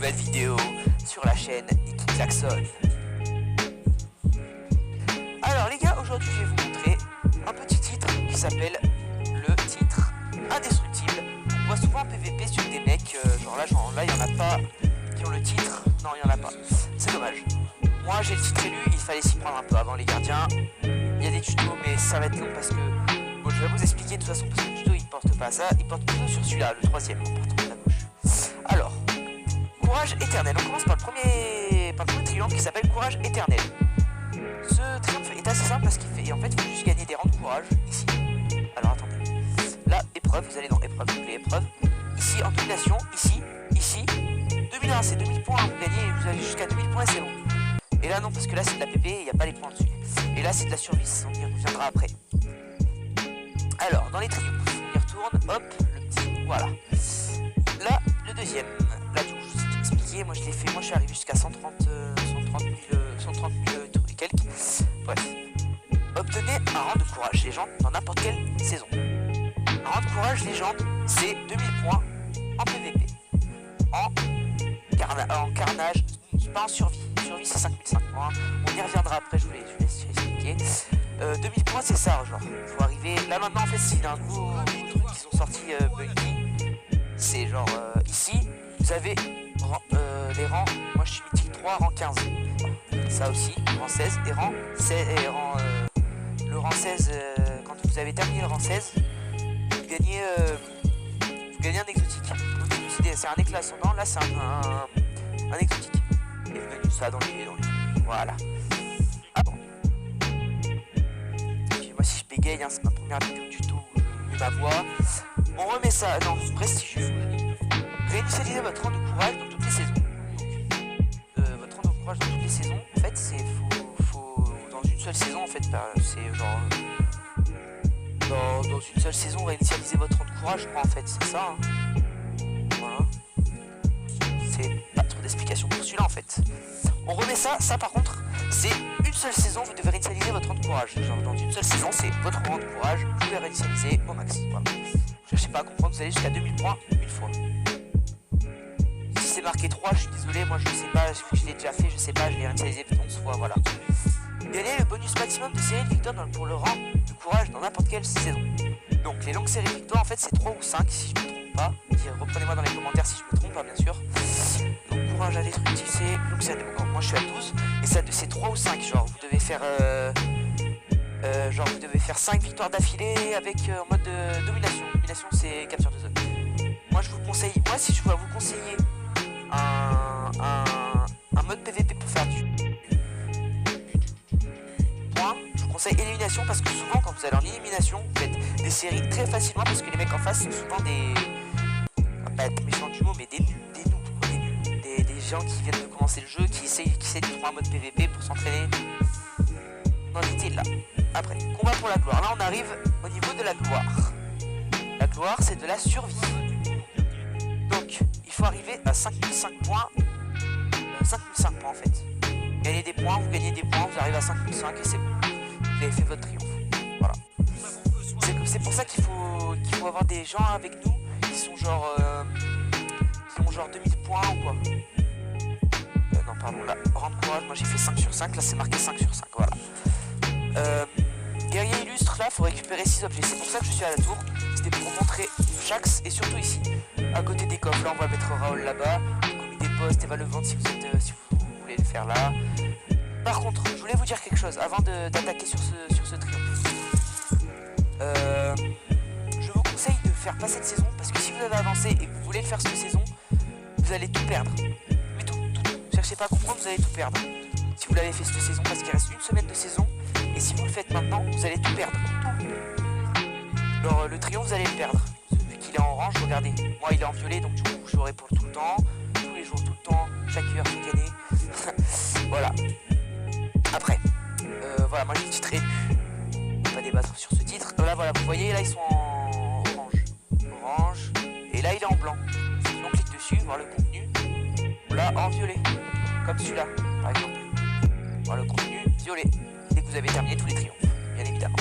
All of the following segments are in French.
nouvelle vidéo sur la chaîne Nicky Klaxon. Alors les gars, aujourd'hui je vais vous montrer un petit titre qui s'appelle le titre Indestructible. On voit souvent en PVP sur des mecs, genre là il y en a pas qui ont le titre, non il y en a pas, c'est dommage. Moi j'ai le titre élu, il fallait s'y prendre un peu avant les gardiens. Il y a des tutos mais ça va être long parce que bon, je vais vous expliquer de toute façon parce que le tuto il porte pas à ça, il porte plutôt sur celui-là, le troisième en partant de la gauche. Alors, courage éternel, on commence par le premier triomphe qui s'appelle courage éternel. Ce triomphe est assez simple parce qu'il fait, en fait il faut juste gagner des rangs de courage ici. Alors attendez, là épreuve, vous allez dans épreuve, donc les épreuves, ici en domination, ici, 2001 c'est 2000 points, vous gagnez, vous allez jusqu'à 2000 points et c'est bon. Et là non parce que là c'est de la PP et il n'y a pas les points dessus. Et là c'est de la survie, on y reviendra après. Alors dans les triomphes, on y retourne, hop, le petit, voilà. Là le deuxième, là du coup je vous ai expliqué, moi je l'ai fait, moi je suis arrivé jusqu'à 130 000 et quelques. Bref, obtenez un rang de courage légende dans n'importe quelle saison. Un rang de courage légende c'est 2000 points en PVP, en carnage, pas en survie. Survie c'est 5005 points, on y reviendra après, je vous laisse expliquer. 2000 points c'est ça, genre, faut arriver, là maintenant en fait c'est un nouveau truc qui sont sortis Bungie, c'est genre ici, vous avez les rangs, moi je suis mythique 3, rang 15, ça aussi, rang 16, et rang 16, le rang 16, quand vous avez terminé le rang 16, vous gagnez un exotique, c'est un éclat ascendant, là c'est un exotique. Et vous gagnez ça dans les... Voilà. Ah bon. Puis moi si je bégaye, hein, c'est ma première vidéo tuto où je mets ma voix. On remet ça dans prestigieux. Réinitialisez votre rang de courage dans toutes les saisons. Donc, votre rang de courage dans toutes les saisons, en fait, c'est faut dans une seule saison, en fait, c'est genre... Dans une seule saison, réinitialiser votre rang de courage, je crois, en fait, c'est ça. Hein. Voilà. C'est pas trop d'explications pour celui-là en fait. On remet ça par contre, c'est une seule saison, vous devez réinitialiser votre rang de courage. Genre dans une seule saison, c'est votre rang de courage, vous pouvez réinitialiser au max. Voilà. Cherchez pas à comprendre, vous allez jusqu'à 2000 points une fois. Si c'est marqué 3, je suis désolé, moi je sais pas, je l'ai déjà fait, je sais pas, je l'ai réinitialisé 11 fois, voilà. Gagnez le bonus maximum de séries de victoires pour le rang de courage dans n'importe quelle saison. Donc les longues séries de victoires en fait c'est 3 ou 5 si je me trompe pas. Reprenez-moi dans les commentaires si je me trompe pas bien sûr. Donc courage indestructible c'est longue série de victoires. Moi je suis à 12 et ça c'est 3 ou 5 genre vous devez faire vous devez faire 5 victoires d'affilée avec en mode domination. Domination c'est capture de zone. Moi je vous conseille, moi si je dois vous conseiller un mode PVP pour faire du point, je vous conseille élimination parce que souvent quand vous allez en élimination vous faites des séries très facilement parce que les mecs en face sont souvent des... pas être méchant du mot mais des nuls, des gens qui viennent de commencer le jeu, qui essaient de trouver un mode PVP pour s'entraîner. On en était là. Après, combat pour la gloire. Là on arrive au niveau de la gloire. La gloire c'est de la survie. Donc il faut arriver à 5005 points. 5005 points en fait. Gagnez des points, vous gagnez des points, vous arrivez à 5005 et c'est bon. Vous avez fait votre triomphe. Voilà. C'est pour ça qu'il faut avoir des gens avec nous qui sont genre 2000 points ou quoi. Non pardon, là, rang de courage, moi j'ai fait 5 sur 5, là c'est marqué 5 sur 5, voilà. Guerrier illustre, là faut récupérer 6 objets, c'est pour ça que je suis à la tour. C'était pour vous montrer Jax et surtout ici, à côté des coffres, là on va mettre Raoul là-bas, commis des postes, et va le vendre si vous voulez le faire là. Par contre, je voulais vous dire quelque chose avant d'attaquer sur ce triomphe. Je vous conseille de faire pas cette saison parce que si vous avez avancé et que vous voulez le faire cette saison, vous allez tout perdre. Mais tout. Cherchez pas à comprendre, vous allez tout perdre. Si vous l'avez fait cette saison parce qu'il reste une semaine de saison, et si vous le faites maintenant, vous allez tout perdre. Alors le triomphe, vous allez le perdre. Vu qu'il est en orange, regardez. Moi il est en violet, donc du coup je l'aurai pour tout le temps. Tous les jours, tout le temps, chaque heure, chaque année. Voilà. Après, voilà, moi j'ai le titre élu. On va pas débattre sur ce titre. Là voilà, vous voyez, là ils sont en orange. Et là il est en blanc. Si on clique dessus, voir le contenu. Là en violet. Comme celui-là, par exemple. Voir le contenu violet. Dès que vous avez terminé tous les triomphes, bien évidemment.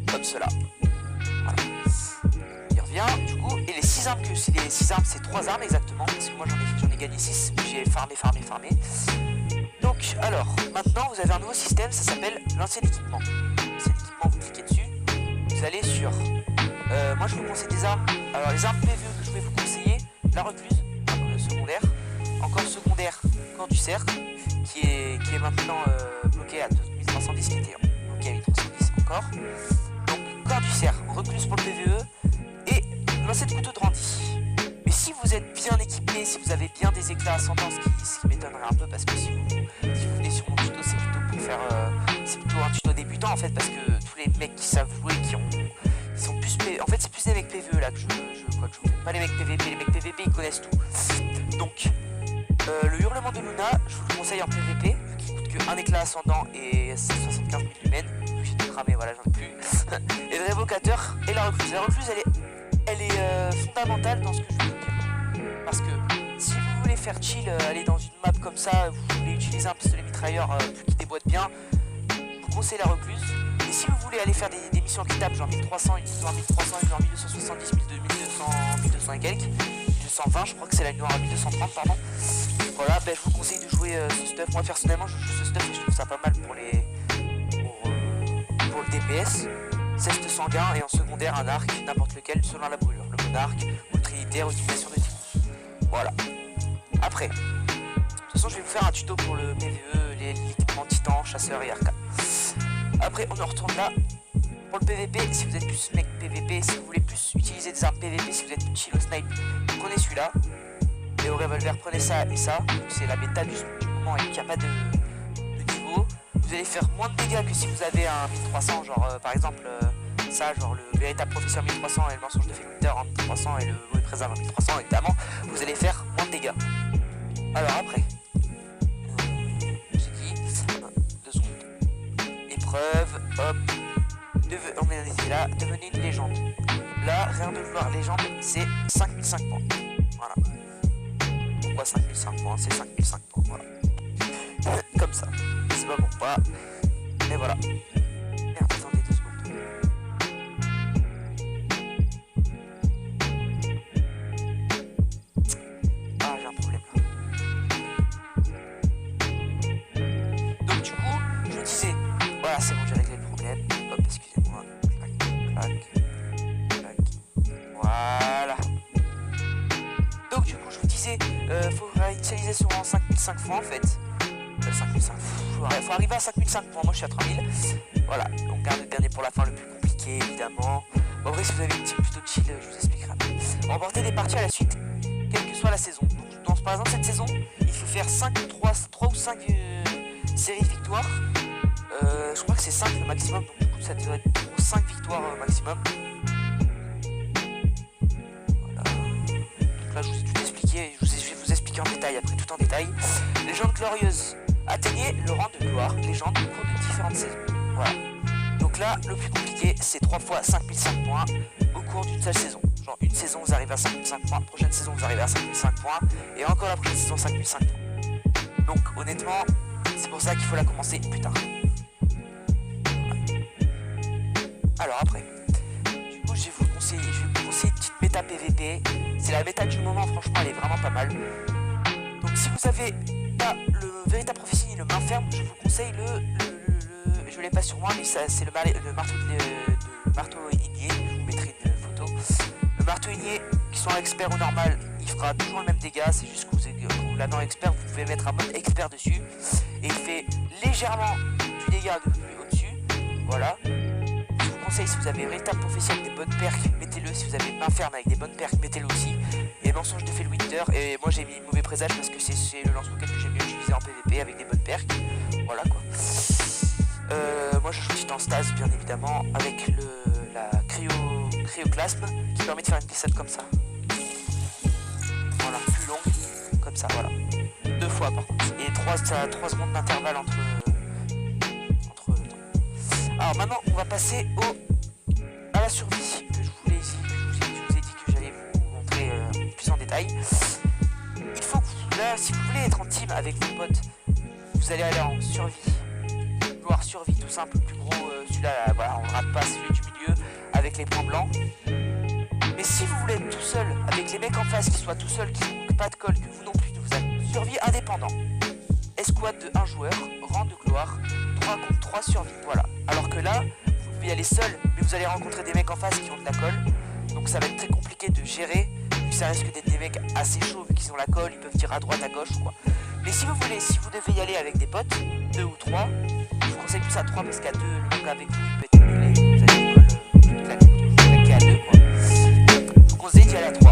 Comme cela. Voilà. Il revient, du coup, et les 6 armes que c'est les 6 armes, c'est 3 armes exactement. Parce que moi j'en ai ai gagné 6. J'ai farmé. Donc, alors, maintenant, vous avez un nouveau système, ça s'appelle l'ancien équipement. L'ancien équipement, vous cliquez dessus. Vous allez sur... moi, je vous conseille des armes. Alors, les armes PvE que je vais vous conseiller, la recluse, secondaire. Encore secondaire, corps du cerf, qui est maintenant bloqué à 2310, qui était bloqué à 1310 encore. Donc, corps du cerf, recluse pour le PvE, et lancer de couteau de Randy. Mais si vous êtes bien équipé, si vous avez bien des éclats ascendants, ce qui m'étonnerait un peu, parce que si vous venez sur mon tuto, c'est plutôt pour faire... c'est plutôt un tuto débutant, en fait, parce que tous les mecs qui savent jouer, qui sont plus... En fait, c'est plus des mecs PvE, là, que je pas les mecs PvP. Les mecs PvP, ils connaissent tout. Donc, le hurlement de Luna, je vous le conseille en PvP, vu qu'il coûte que un éclat ascendant et 75 000 lumens. J'ai tout cramé, voilà, j'en ai plus. Et le révocateur et la recluse. La recluse, elle est fondamentale dans ce que je veux vous dire. Parce que si vous voulez faire chill, aller dans une map comme ça, vous voulez utiliser un pistolet mitrailleur qui déboîte bien, je vous conseille la recluse. Et si vous voulez aller faire des missions équitables, genre 1300, une genre 1300, une genre 1270, 1200 et quelques, 1220, je crois que c'est la numéro 1230, pardon. Voilà, ben, je vous conseille de jouer ce stuff. Moi personnellement, je joue ce stuff et je trouve ça pas mal pour le DPS. Ceste sanguin et en secondaire un arc, n'importe lequel selon la brûlure. Le monarque, ou le trinitaire, ou simulation de type. Voilà. Après, de toute façon, je vais vous faire un tuto pour le PvE, l'équipement titan, chasseur et arcade. Après, on en retourne là. Pour le PvP, si vous êtes plus mec PvP, si vous voulez plus utiliser des armes PvP, si vous êtes chill au snipe, prenez celui-là. Et au revolver, prenez ça et ça. C'est la méta du moment et qu'il n'y a pas de niveau. Vous allez faire moins de dégâts que si vous avez un 1300, genre par exemple ça, genre le véritable professeur 1300 et le mensonge de Felwinter en 1300 et le Louis Préserve en 1300 évidemment. Vous allez faire moins de dégâts. Alors après, c'est qui 2 secondes. Épreuve, hop. On est là, devenez une légende. Là, rien de vouloir légende, c'est 5005 points. Voilà. Pourquoi 5005 points? C'est 5005 points, voilà. Comme ça. Je sais pas pourquoi. Mais voilà. Merde, attendez 2 secondes. Ah, j'ai un problème là. Donc du coup, je vous disais, voilà, c'est bon, j'ai réglé le problème. Hop, excusez-moi. Clac. Voilà. Donc du coup, je vous disais, faut réinitialiser sur 5005 points en fait. 5005, faut arriver à 5005 points, moi je suis à 3000. Voilà, donc gardez le dernier pour la fin, le plus compliqué évidemment. En vrai, si vous avez une team plutôt chill, je vous expliquerai. Remporter des parties à la suite, quelle que soit la saison. Donc, par exemple, cette saison, il faut faire 3 ou 5 séries de victoires. Je crois que c'est 5 le maximum, donc du coup, ça devrait être 5 victoires maximum. Voilà. Donc là, je vous ai tout expliqué, je vais vous expliquer en détail après, tout en détail. Légende glorieuse. Atteignez le rang de gloire légende au cours de différentes saisons. Voilà. Donc là, le plus compliqué, c'est 3 fois 5005 points au cours d'une seule saison. Genre une saison, vous arrivez à 5005 points, prochaine saison, vous arrivez à 5005 points, et encore la prochaine saison, 5005 points. Donc honnêtement, c'est pour ça qu'il faut la commencer plus tard. Voilà. Alors après, du coup, je vais vous conseiller une petite méta PVP. C'est la méta du moment, franchement, elle est vraiment pas mal. Donc si vous avez pas le véritable prophétie, le main ferme, je vous conseille je l'ai pas sur moi, mais c'est le marteau igné. Je vous mettrai une photo. Le marteau igné, qui soit expert ou normal, il fera toujours le même dégât. C'est juste que vous l'avez en expert, vous pouvez mettre un mode expert dessus et il fait légèrement du dégât de plus au-dessus. Voilà. Je vous conseille, si vous avez véritable prophétie avec des bonnes perks, mettez-le. Si vous avez main ferme avec des bonnes perks, mettez-le aussi. Et mensonge de Felwinter, et moi j'ai mis mauvais présage parce que c'est le lance-roquette que j'aime bien utiliser en PvP avec des bonnes perks. Voilà quoi. Moi je joue Titan Stase bien évidemment avec la cryoclasme qui permet de faire une glissade comme ça. Voilà, plus longue, comme ça, voilà. 2 fois par contre. Et 3 secondes d'intervalle entre Alors maintenant on va passer à la survie que je vous ai dit que j'allais vous montrer plus en détail. Il faut que là, si vous voulez être en team avec vos potes, vous allez aller en survie. Gloire survie tout simple, le plus gros, celui-là, voilà, on ne rate pas, celui du milieu, avec les points blancs. Mais si vous voulez être tout seul, avec les mecs en face qui soient tout seuls, qui n'ont pas de colle, que vous non plus, vous indépendant. Escouade de 1 joueur, rang de gloire, 3 contre 3 survie. Voilà. Alors que là, vous pouvez y aller seul, mais vous allez rencontrer des mecs en face qui ont de la colle. Donc ça va être très compliqué de gérer. Puis ça risque d'être des mecs assez chauds vu qu'ils ont la colle, ils peuvent tirer à droite, à gauche ou quoi. Mais si vous voulez, si vous devez y aller avec des potes, 2 ou 3, je vous conseille plus à 3 parce qu'à 2, le mec avec vous, il peut être nul et vous avez une colle toute la nuit. Vous claquez à 2 quoi. Je vous conseille d'y aller à 3.